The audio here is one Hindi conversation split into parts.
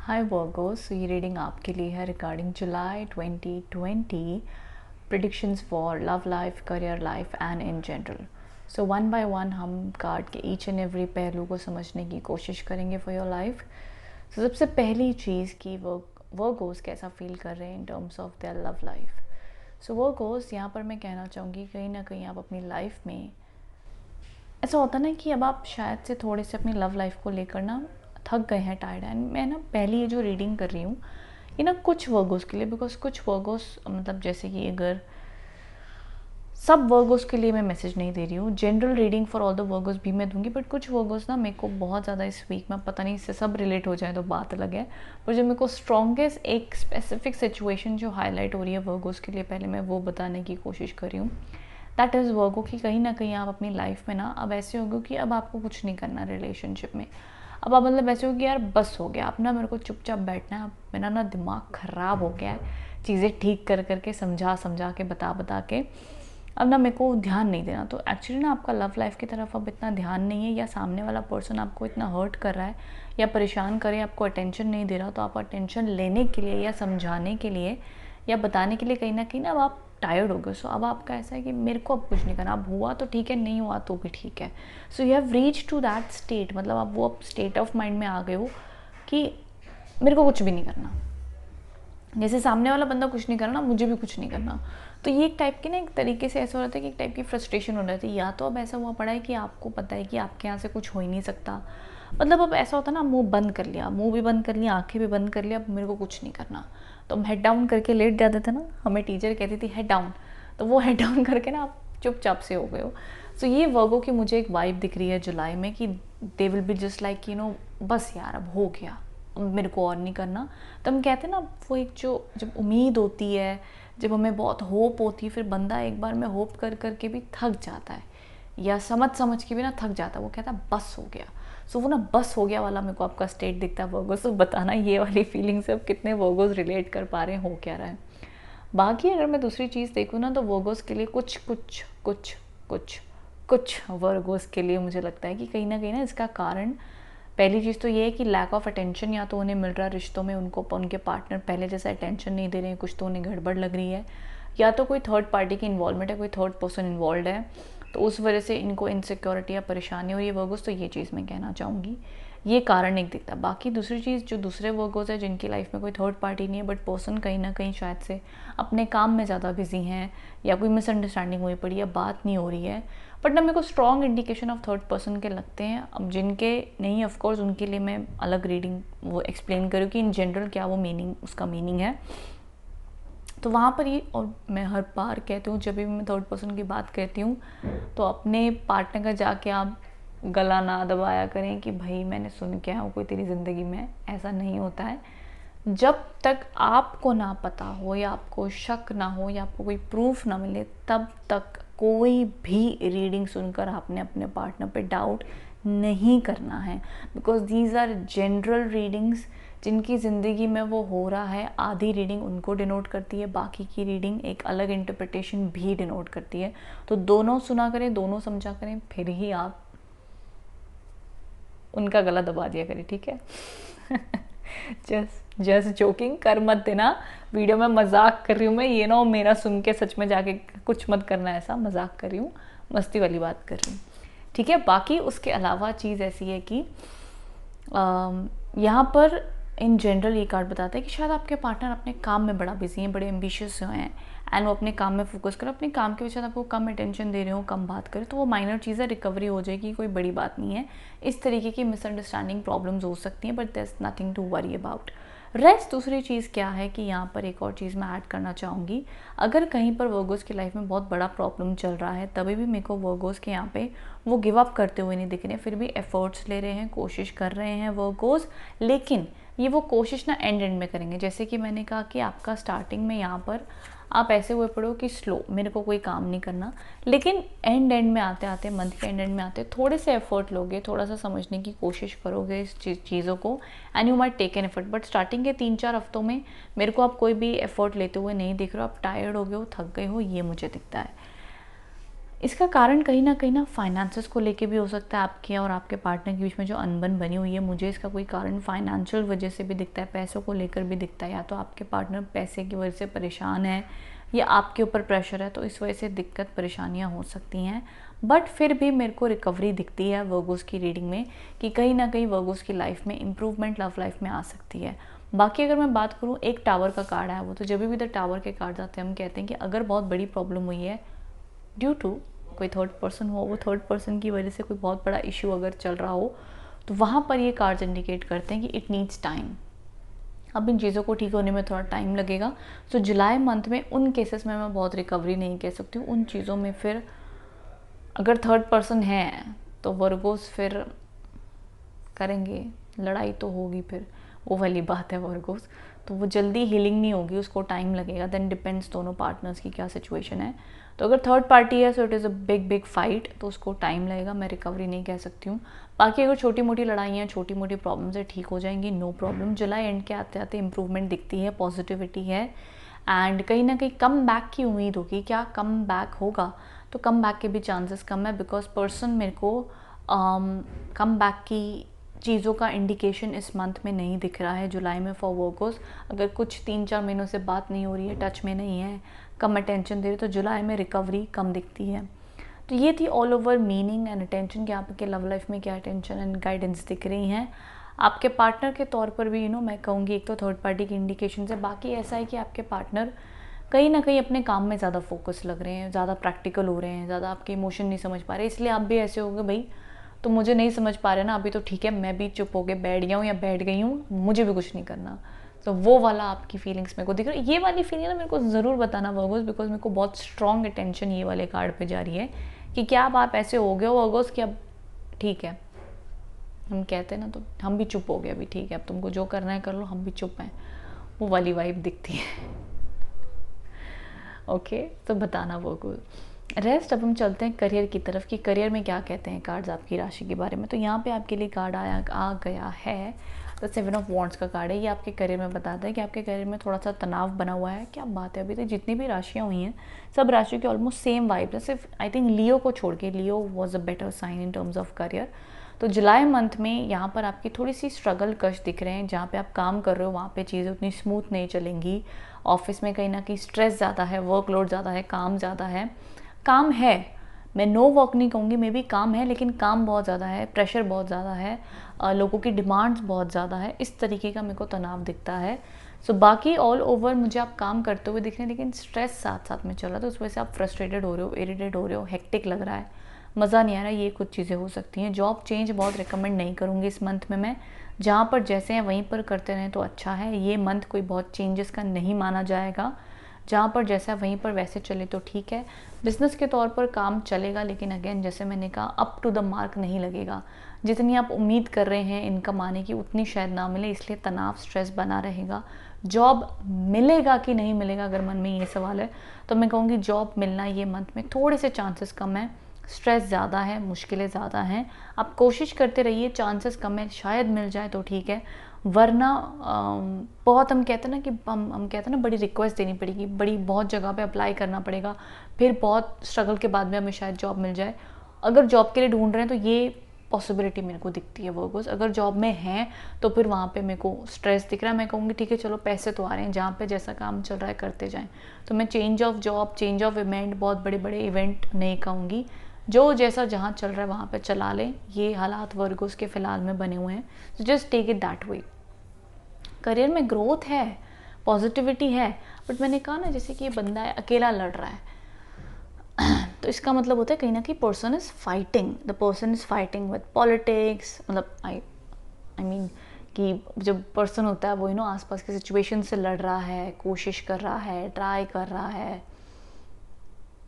हाय वर्गो, सो ये रीडिंग आपके लिए है regarding July 2020 predictions for love life, career life and in general. So one by one हम कार्ड के ईच एंड एवरी पहलू को समझने की कोशिश करेंगे फॉर योर लाइफ। सो सबसे पहली चीज़ कि वर्गोस कैसा फील कर रहे हैं इन terms of their love life. So Virgo's, यहाँ पर मैं कहना चाहूँगी कहीं ना कहीं आप अपनी लाइफ में, ऐसा होता ना कि अब आप शायद से थोड़े से अपनी लव लाइफ को लेकर ना थक गए हैं, टायर्ड हैं। मैं ना पहली ये जो रीडिंग कर रही हूँ ये ना कुछ वर्गोस के लिए, बिकॉज कुछ वर्गोस मतलब जैसे कि अगर सब वर्गोस के लिए मैं मैसेज नहीं दे रही हूँ, general reading for all the Virgo's भी मैं दूंगी, बट कुछ वर्गोस ना मेरे को बहुत ज़्यादा इस वीक में, पता नहीं इससे सब रिलेट हो जाए तो बात अलग है, पर जो मेरे को स्ट्रॉन्गेस्ट एक स्पेसिफिक सिचुएशन जो हाईलाइट हो रही है वर्गोस के लिए, पहले मैं वो बताने की कोशिश कर रही हूँ। दैट इज़ वर्गो कि कहीं ना कहीं आप अपनी लाइफ में ना अब ऐसे हो गए कि अब आपको कुछ नहीं करना रिलेशनशिप में। अब आप मतलब ऐसे हो कि यार बस हो गया, अब ना मेरे को चुपचाप बैठना है, अब मेरा ना दिमाग ख़राब हो गया है चीज़ें ठीक कर करके, समझा समझा के, बता बता के, अब ना मेरे को ध्यान नहीं देना। तो एक्चुअली ना आपका लव लाइफ की तरफ अब इतना ध्यान नहीं है, या सामने वाला पर्सन आपको इतना हर्ट कर रहा है या परेशान करे, आपको अटेंशन नहीं दे रहा, तो आप अटेंशन लेने के लिए या समझाने के लिए या बताने के लिए कहीं ना अब आप टायर्ड हो गए। सो अब आपका ऐसा है कि मेरे को अब कुछ नहीं करना, अब हुआ तो ठीक है, नहीं हुआ तो भी ठीक है। So you have reach to that state, मतलब आप वो स्टेट ऑफ माइंड में आ गए हो कि मेरे को कुछ भी नहीं करना। जैसे सामने वाला बंदा कुछ नहीं करना, मुझे भी कुछ नहीं करना। तो ये एक टाइप की ना, एक तरीके से ऐसा हो रहा था कि एक टाइप की फ्रस्ट्रेशन हो रही थी, या तो अब ऐसा हुआ पड़ा है कि आपको पता है कि आपके यहाँ से कुछ हो ही नहीं सकता, मतलब अब ऐसा होता ना, मुंह बंद कर लिया, मुंह भी बंद कर लिया, आंखें भी बंद कर लिया, अब मेरे को कुछ नहीं करना। तो हम हेड डाउन करके लेट जाते थे ना, हमें टीचर कहती थी हेड डाउन, तो वो हेड डाउन करके ना आप चुपचाप से हो गए हो। सो ये वर्गों की मुझे एक वाइब दिख रही है जुलाई में कि they will be just like बस यार अब हो गया, मेरे को और नहीं करना। तो हम कहते हैं ना, वो एक जो जब उम्मीद होती है, जब हमें बहुत होप होती है, फिर बंदा एक बार में होप कर करके भी थक जाता है, या समझ समझ के भी ना थक जाता है, वो कहता है बस हो गया। सो वो ना बस हो गया वाला मेरे को आपका स्टेट दिखता है वर्गोस। तो बताना ये वाली फीलिंग से अब कितने वर्गोस रिलेट कर पा रहे हैं, हो क्या रहा है। बाकी अगर मैं दूसरी चीज़ देखूँ ना, तो वर्गोस के लिए कुछ कुछ कुछ कुछ कुछ वर्गोस के लिए मुझे लगता है कि कहीं ना इसका कारण, पहली चीज़ तो ये है कि लैक ऑफ अटेंशन, या तो उन्हें मिल रहा रिश्तों में, उनको उनके पार्टनर पहले जैसा अटेंशन नहीं दे रहे हैं, कुछ तो उन्हें गड़बड़ लग रही है, या तो कोई थर्ड पार्टी की इन्वॉल्वमेंट है, कोई थर्ड पर्सन इन्वॉल्व है, तो उस वजह से इनको इनसिक्योरिटी या परेशानी हो रही है वर्गोस। तो ये चीज़ मैं कहना चाहूँगी, ये कारण एक दिखता है। बाकी दूसरी चीज़, जो दूसरे वर्गोस है जिनकी लाइफ में कोई थर्ड पार्टी नहीं है, बट पर्सन कहीं ना कहीं शायद से अपने काम में ज़्यादा बिजी हैं, या कोई मिसअंडरस्टैंडिंग हुई पड़ी है, बात नहीं हो रही है, बट ना मेरे को strong indication of third person के लगते हैं। अब जिनके नहीं, ऑफकोर्स उनके लिए मैं अलग रीडिंग वो एक्सप्लेन करूँ कि इन जनरल क्या वो मीनिंग, उसका मीनिंग है। तो वहाँ पर ये, और मैं हर बार कहती हूँ जब भी मैं थर्ड पर्सन की बात कहती हूँ, तो अपने पार्टनर का जाके आप गला ना दबाया करें कि भाई मैंने सुन के आया हूँ कोई तेरी ज़िंदगी में, ऐसा नहीं होता है। जब तक आपको ना पता हो, या आपको शक ना हो, या आपको कोई प्रूफ ना मिले, तब तक कोई भी रीडिंग सुनकर आपने अपने पार्टनर पे डाउट नहीं करना है, because these are general readings. जिनकी ज़िंदगी में वो हो रहा है, आधी रीडिंग उनको डिनोट करती है, बाकी की रीडिंग एक अलग इंटरप्रिटेशन भी डिनोट करती है। तो दोनों सुना करें, दोनों समझा करें, फिर ही आप उनका गला दबा दिया करें, ठीक है। जस्ट जोकिंग, कर मत देना, वीडियो में मजाक कर रही हूँ मैं, ये ना हो मेरा सुन के सच में जाके कुछ मत करना, ऐसा मजाक कर रही हूँ, मस्ती वाली बात कर रही हूँ, ठीक है। बाकी उसके अलावा चीज़ ऐसी है कि यहाँ पर इन जनरल ये कार्ड बताता है कि शायद आपके पार्टनर अपने काम में बड़ा बिजी हैं, बड़े एम्बिशियस हैं, एंड वो अपने काम में फोकस करें, अपने काम के वजह आपको कम अटेंशन दे रहे हो, कम बात करें, तो वो माइनर चीज़ है, रिकवरी हो जाएगी, कोई बड़ी बात नहीं है। इस तरीके की मिसअंडरस्टैंडिंग प्रॉब्लम्स हो सकती हैं, but there is nothing to worry about. Rest दूसरी चीज़ क्या है कि यहाँ पर एक और चीज़ मैं ऐड करना चाहूँगी, अगर कहीं पर वर्गोस की लाइफ में बहुत बड़ा प्रॉब्लम चल रहा है, तभी भी मेरे को वर्गोस के यहाँ पे वो गिव अप करते हुए नहीं दिख रहे हैं, फिर भी एफर्ट्स ले रहे हैं, कोशिश कर रहे हैं वर्गोस, लेकिन ये वो कोशिश ना एंड में करेंगे। जैसे कि मैंने कहा कि आपका स्टार्टिंग में यहाँ पर आप ऐसे हुए पड़ो कि स्लो, मेरे को कोई काम नहीं करना, लेकिन एंड में आते आते, मंथ के एंड में आते, थोड़े से एफर्ट लोगे, थोड़ा सा समझने की कोशिश करोगे इस चीज़ों को, and you might take an effort. But starting के 3-4 हफ्तों में मेरे को आप कोई भी एफर्ट लेते हुए नहीं दिख रहे हो, आप टायर्ड हो गए हो, थक गए हो, ये मुझे दिखता है। इसका कारण कहीं ना फाइनेंसेस को लेके भी हो सकता है, आपके और आपके पार्टनर के बीच में जो अनबन बनी हुई है, मुझे इसका कोई कारण फाइनेंशियल वजह से भी दिखता है, पैसों को लेकर भी दिखता है। या तो आपके पार्टनर पैसे की वजह से परेशान है या आपके ऊपर प्रेशर है, तो इस वजह से दिक्कत परेशानियाँ हो सकती हैं। बट फिर भी मेरे को रिकवरी दिखती है वर्गोस की रीडिंग में कि कहीं ना कहीं वर्गोस की लाइफ में इम्प्रूवमेंट लव लाइफ में आ सकती है। बाकी अगर मैं बात करूँ, एक टावर का कार्ड है वो, तो जब भी द टावर के कार्ड आते हैं हम कहते हैं कि अगर बहुत बड़ी प्रॉब्लम हुई है ड्यू टू कोई थर्ड पर्सन हो, वो थर्ड पर्सन की वजह से कोई बहुत बड़ा इशू अगर चल रहा हो, तो वहाँ पर ये कार्ड्स इंडिकेट करते हैं कि इट नीड्स टाइम। अब इन चीज़ों को ठीक होने में थोड़ा टाइम लगेगा। सो जुलाई मंथ में उन केसेस में मैं बहुत रिकवरी नहीं कह सकती हूँ। उन चीज़ों में फिर अगर थर्ड पर्सन है तो वर्गोस फिर करेंगे, लड़ाई तो होगी, फिर वो वाली बात है वर्गोस। तो वो जल्दी हीलिंग नहीं होगी, उसको टाइम लगेगा। देन डिपेंड्स दोनों पार्टनर्स की क्या सिचुएशन है। तो अगर थर्ड पार्टी है so it is a big fight, तो उसको टाइम लगेगा, मैं रिकवरी नहीं कह सकती हूँ। बाकी अगर छोटी मोटी लड़ाइयाँ, छोटी मोटी प्रॉब्लम्स है, ठीक हो जाएंगी, नो प्रॉब्लम। जुलाई एंड के आते आते इंप्रूवमेंट दिखती है, पॉजिटिविटी है, एंड कहीं ना कहीं कम बैक की उम्मीद होगी। क्या कम बैक होगा? तो कम बैक के भी चांसेस कम है, बिकॉज पर्सन मेरे को कम बैक की चीज़ों का इंडिकेशन इस मंथ में नहीं दिख रहा है जुलाई में फॉर वर्गोस। अगर कुछ 3-4 महीनों से बात नहीं हो रही है, टच में नहीं है, कम अटेंशन दे रही, तो जुलाई में रिकवरी कम दिखती है। तो ये थी all over meaning and attention कि आपके लव लाइफ में क्या अटेंशन एंड गाइडेंस दिख रही हैं। आपके पार्टनर के तौर पर भी मैं कहूँगी एक तो थर्ड पार्टी की इंडिकेशन है। बाकी ऐसा है कि आपके पार्टनर कहीं ना कहीं अपने काम में ज़्यादा फोकस लग रहे हैं, ज़्यादा प्रैक्टिकल हो रहे हैं, ज़्यादा आपके इमोशन नहीं समझ पा रहे, इसलिए आप भी ऐसे हो गए भाई तो मुझे नहीं समझ पा रहे ना अभी, तो ठीक है मैं भी चुप हो के बैठ गया हूँ या बैठ गई हूँ, मुझे भी कुछ नहीं करना। तो वो वाला आपकी फीलिंग्स मेरे को दिख रही है। ये वाली फीलिंग ना मेरे को ज़रूर बताना वर्गोस, बिकॉज मेरे को बहुत स्ट्रॉन्ग अटेंशन ये वाले कार्ड पे जा रही है कि क्या अब आप ऐसे हो गए हो वर्गोस कि अब ठीक है, हम कहते हैं ना, तो हम भी चुप हो गए अभी, ठीक है अब तुमको जो करना है कर लो, हम भी चुप हैं, वो वाली वाइब दिखती है। ओके तो बताना वर्गोस। रेस्ट अब हम चलते हैं करियर की तरफ कि करियर में क्या कहते हैं कार्ड्स आपकी राशि के बारे में। तो यहाँ पे आपके लिए कार्ड आ गया है, तो 7 ऑफ वॉन्ड्स का कार्ड है। ये आपके करियर में बताता है कि आपके करियर में थोड़ा सा तनाव बना हुआ है। क्या बात है, अभी तक जितनी भी राशियाँ हुई हैं सब राशियों की ऑलमोस्ट सेम वाइब है, सिर्फ आई थिंक लियो को छोड़ के। Leo was a better sign in terms of career. तो जुलाई मंथ में यहाँ पर आपकी थोड़ी सी स्ट्रगल कश दिख रहे हैं। जहाँ पे आप काम कर रहे हो वहाँ पे चीज़ें उतनी स्मूथ नहीं चलेंगी। ऑफिस में कहीं ना कहीं स्ट्रेस ज़्यादा है, वर्कलोड ज़्यादा है, काम ज़्यादा है। काम है, मैं नो वर्क नहीं कहूँगी, मे बी काम है, लेकिन काम बहुत ज़्यादा है, प्रेशर बहुत ज़्यादा है, लोगों की डिमांड्स बहुत ज़्यादा है, इस तरीके का मेरे को तनाव दिखता है। सो बाकी ऑल ओवर मुझे आप काम करते हुए दिख रहे हैं, लेकिन स्ट्रेस साथ साथ में चल रहा है, तो उस वजह से आप फ्रस्ट्रेटेड हो रहे हो, इरिटेट हो रहे हो, हेक्टिक लग रहा है, मज़ा नहीं आ रहा है, ये कुछ चीज़ें हो सकती हैं। जॉब चेंज बहुत रिकमेंड नहीं करूँगी इस मंथ में मैं। जहाँ पर जैसे हैं वहीं पर करते रहें तो अच्छा है। ये मंथ कोई बहुत चेंजेस का नहीं माना जाएगा, जहाँ पर जैसा वहीं पर वैसे चले तो ठीक है। बिजनेस के तौर पर काम चलेगा, लेकिन अगेन जैसे मैंने कहा अप टू द मार्क नहीं लगेगा। जितनी आप उम्मीद कर रहे हैं इनकम आने की उतनी शायद ना मिले, इसलिए तनाव स्ट्रेस बना रहेगा। जॉब मिलेगा कि नहीं मिलेगा अगर मन में ये सवाल है तो मैं कहूँगी जॉब मिलना ये मंथ में थोड़े से चांसेस कम है। स्ट्रेस ज़्यादा है, मुश्किलें ज़्यादा हैं, आप कोशिश करते रहिए, चांसेस कम है, शायद मिल जाए तो ठीक है, वरना बहुत हम कहते हैं ना कि हम कहते हैं ना बड़ी रिक्वेस्ट देनी पड़ेगी, बड़ी बहुत जगह पे अप्लाई करना पड़ेगा, फिर बहुत स्ट्रगल के बाद में हमें शायद जॉब मिल जाए। अगर जॉब के लिए ढूंढ रहे हैं तो ये पॉसिबिलिटी मेरे को दिखती है वर्गोस। अगर जॉब में हैं तो फिर वहाँ पे मेरे को स्ट्रेस दिख रहा है। मैं कहूँगी ठीक है चलो पैसे तो आ रहे हैं, जहाँ पे जैसा काम चल रहा है करते जाएं। तो मैं change of job, change of event, बहुत बड़े बड़े इवेंट नहीं कहूँगी, जो जैसा जहाँ चल रहा है वहाँ पे चला लें। ये हालात वर्गोस के फ़िलहाल में बने हुए हैं, तो just take it that way. Career में ग्रोथ है, पॉजिटिविटी है, बट मैंने कहा ना जैसे कि ये बंदा है अकेला लड़ रहा है, तो इसका मतलब होता है कहीं ना कहीं person is fighting, the person is fighting with politics. मतलब आई मीन कि जब पर्सन होता है वो आसपास के सिचुएशन से लड़ रहा है, कोशिश कर रहा है, ट्राई कर रहा है,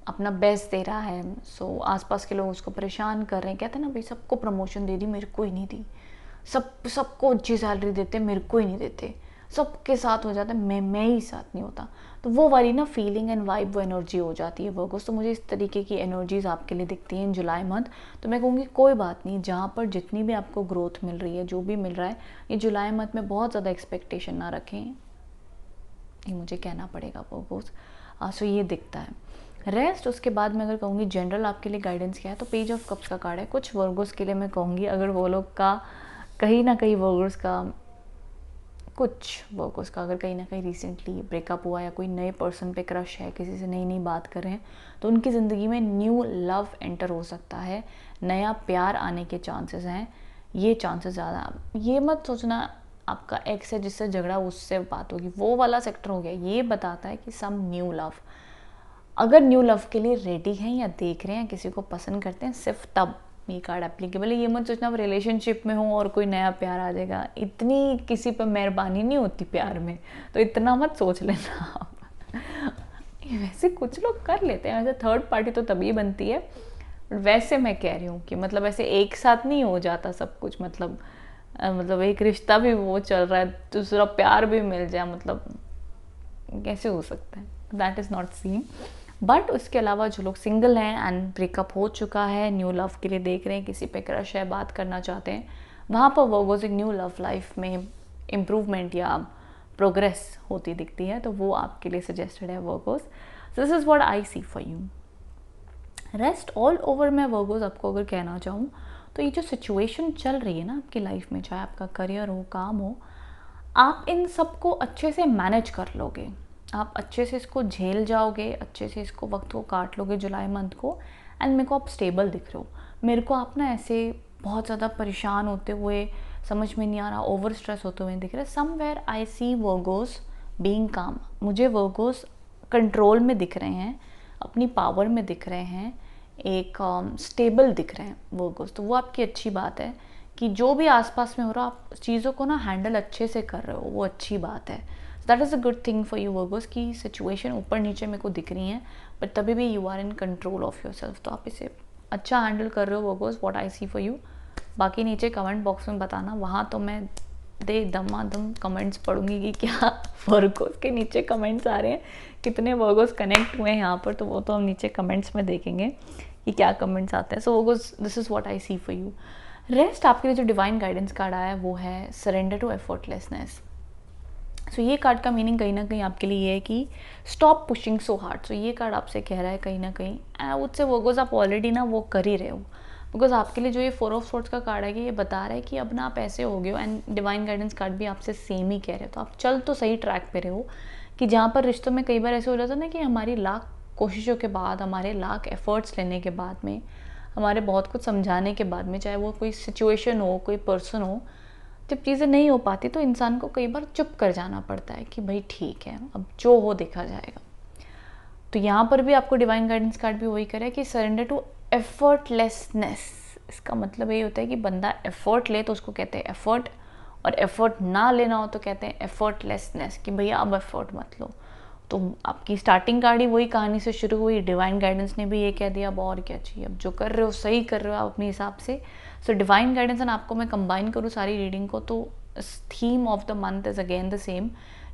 अपना बेस्ट दे रहा है। सो आसपास के लोग उसको परेशान कर रहे हैं, कहते हैं ना भाई सबको प्रमोशन दे दी, मेरे को ही नहीं दी, सबको अच्छी सैलरी देते, मेरे को ही नहीं देते, सबके साथ हो जाता है, मैं ही साथ नहीं होता। तो वो वाली ना फीलिंग एंड वाइब, वो एनर्जी हो जाती है वर्गोस। तो मुझे इस तरीके की एनर्जीज आपके लिए दिखती हैं इन जुलाई मंथ। तो मैं कहूँगी कोई बात नहीं, जहाँ पर जितनी भी आपको ग्रोथ मिल रही है, जो भी मिल रहा है, ये जुलाई मंथ में बहुत ज़्यादा एक्सपेक्टेशन ना रखें, ये मुझे कहना पड़ेगा वर्गोस। सो ये दिखता है। रेस्ट उसके बाद मैं अगर कहूँगी जनरल आपके लिए गाइडेंस क्या है, तो पेज ऑफ कप्स का कार्ड है। कुछ वर्गोस के लिए मैं कहूँगी, अगर वो लोग का कहीं ना कहीं वर्गोस का अगर कहीं ना कहीं रिसेंटली ब्रेकअप हुआ या कोई नए पर्सन पे क्रश है, किसी से नई नई बात कर रहे हैं, तो उनकी ज़िंदगी में न्यू लव एंटर हो सकता है, नया प्यार आने के चांसेस हैं। ये चांसेस ज़्यादा, ये मत सोचना आपका एक्स है जिससे झगड़ा उससे बात होगी, वो वाला सेक्टर हो गया। ये बताता है कि सम न्यू लव, अगर न्यू लव के लिए रेडी हैं या देख रहे हैं, किसी को पसंद करते हैं, सिर्फ तब ये कार्ड एप्लीकेबल है। ये मत सोचना आप रिलेशनशिप में हो और कोई नया प्यार आ जाएगा, इतनी किसी पर मेहरबानी नहीं होती प्यार में, तो इतना मत सोच लेना आप। वैसे कुछ लोग कर लेते हैं, वैसे थर्ड पार्टी तो तभी बनती है, वैसे मैं कह रही हूँ कि मतलब ऐसे एक साथ नहीं हो जाता सब कुछ, मतलब एक रिश्ता भी वो चल रहा है, दूसरा प्यार भी मिल जाए, मतलब कैसे हो सकता है, that is not seen. But उसके अलावा जो लोग सिंगल हैं एंड ब्रेकअप हो चुका है, न्यू लव के लिए देख रहे हैं, किसी पे क्रश है, बात करना चाहते हैं, वहाँ पर वर्गोस एक न्यू लव लाइफ में इम्प्रूवमेंट या प्रोग्रेस होती दिखती है, तो वो आपके लिए सजेस्टेड है Virgos. This is what I see for you. Rest all over मैं वर्गोस आपको अगर कहना चाहूँ, तो ये जो सिचुएशन चल रही है ना आपकी लाइफ में, चाहे आपका करियर हो, काम हो, आप इन सबको अच्छे से मैनेज कर लोगे, आप अच्छे से इसको झेल जाओगे, अच्छे से इसको वक्त को काट लोगे जुलाई मंथ को। एंड मेरे को आप स्टेबल दिख रहे हो, मेरे को आप ना ऐसे बहुत ज़्यादा परेशान होते हुए, समझ में नहीं आ रहा, ओवर स्ट्रेस होते हुए दिख रहे। Somewhere I see Virgos being calm, मुझे वर्गोस कंट्रोल में दिख रहे हैं, अपनी पावर में दिख रहे हैं, एक स्टेबल दिख रहे हैं वर्गोस। तो वो आपकी अच्छी बात है कि जो भी आसपास में हो रहा, आप चीज़ों को ना हैंडल अच्छे से कर रहे हो, वो अच्छी बात है। That is a good thing for you Virgo's की सिचुएशन ऊपर नीचे मेरे को दिख रही हैं, बट तभी भी you are in control of your self, तो आप इसे अच्छा हैंडल कर रहे हो Virgos, what I see for you. बाकी नीचे कमेंट बॉक्स में बताना, वहाँ तो मैं दे दमादम कमेंट्स पढ़ूंगी कि क्या वर्गोस के नीचे कमेंट्स आ रहे हैं, कितने वर्गोस कनेक्ट हुए हैं यहाँ पर, तो वो तो हम नीचे कमेंट्स में देखेंगे कि क्या कमेंट्स आते हैं। So Virgos, this is what I see for you. Rest आपके लिए जो डिवाइन गाइडेंस कार्ड आया है वो है सरेंडर टू एफर्टलेसनेस। सो ये कार्ड का मीनिंग कहीं ना कहीं आपके लिए ये है कि स्टॉप पुशिंग सो हार्ड। सो ये कार्ड आपसे कह रहा है कहीं ना कहीं उससे वर्गोस आप ऑलरेडी ना वो कर ही रहे हो, बिकॉज आपके लिए जो ये 4 ऑफ सोर्ड्स का कार्ड है कि ये बता रहा है कि अब ना आप ऐसे हो गए हो, एंड डिवाइन गाइडेंस कार्ड भी आपसे सेम ही कह रहे हो, तो आप चल तो सही ट्रैक पे रहे हो। कि जहाँ पर रिश्तों में कई बार ऐसे हो जाता है ना कि हमारी लाख कोशिशों के बाद, हमारे लाख एफर्ट्स लेने के बाद में, हमारे बहुत कुछ समझाने के बाद में, चाहे वो कोई सिचुएशन हो, कोई पर्सन हो, जब चीज़ें नहीं हो पाती तो इंसान को कई बार चुप कर जाना पड़ता है कि भाई ठीक है, अब जो हो देखा जाएगा। तो यहाँ पर भी आपको डिवाइन गाइडेंस कार्ड भी वही करे कि सरेंडर टू एफर्टलेसनेस। इसका मतलब ये होता है कि बंदा एफर्ट ले तो उसको कहते हैं एफर्ट, और एफर्ट ना लेना हो तो कहते हैं एफर्टलेसनेस, कि भैया अब एफर्ट मत लो। तो आपकी स्टार्टिंग कार्ड ही वही कहानी से शुरू हुई, डिवाइन गाइडेंस ने भी ये कह दिया, अब और क्या चाहिए, अब जो कर रहे हो सही कर रहे हो आप अपने हिसाब से। सो डिवाइन गाइडेंस एंड आपको मैं कंबाइन करूँ सारी रीडिंग को, तो theme of the month is again the same,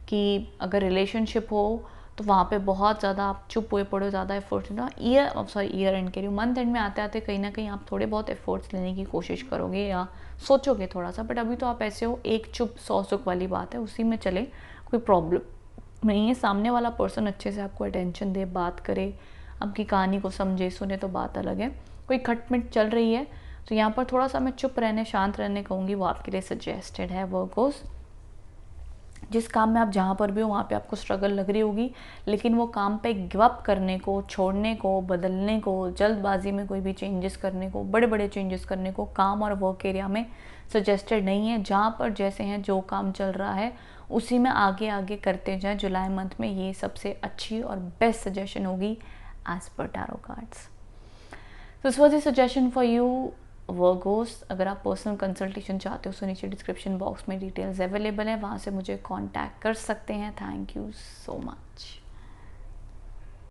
कि अगर रिलेशनशिप हो तो वहाँ पे बहुत ज़्यादा आप चुप हुए पड़ो, ज़्यादा एफर्ट्स ना, ईयर एंड के लिए मंथ एंड में आते आते कहीं ना कहीं आप थोड़े बहुत एफर्ट्स लेने की कोशिश करोगे या सोचोगे थोड़ा सा, बट अभी तो आप ऐसे हो, एक चुप 100 सुख वाली बात है, उसी में चले, कोई प्रॉब्लम नहीं है। सामने वाला पर्सन अच्छे से आपको अटेंशन दे, बात करे, आपकी कहानी को समझे, सुने तो बात अलग है। कोई खटमिट चल रही है तो यहाँ पर थोड़ा सा मैं चुप रहने, शांत रहने कहूँगी, वो आपके लिए सजेस्टेड है वर्गोस। जिस काम में आप जहाँ पर भी हो वहाँ पे आपको स्ट्रगल लग रही होगी, लेकिन वो काम पे गिव अप करने को, छोड़ने को, बदलने को, जल्दबाजी में कोई भी चेंजेस करने को, बड़े बड़े चेंजेस करने को काम और वर्क एरिया में सजेस्टेड नहीं है। जहाँ पर जैसे हैं, जो काम चल रहा है उसी में आगे आगे करते जाएं। जुलाई मंथ में ये सबसे अच्छी और बेस्ट सजेशन होगी as per tarot cards. This was the suggestion for you Virgos. अगर आप पर्सनल कंसल्टेशन चाहते हो तो नीचे डिस्क्रिप्शन बॉक्स में डिटेल्स अवेलेबल है, वहाँ से मुझे कांटेक्ट कर सकते हैं। Thank you so much.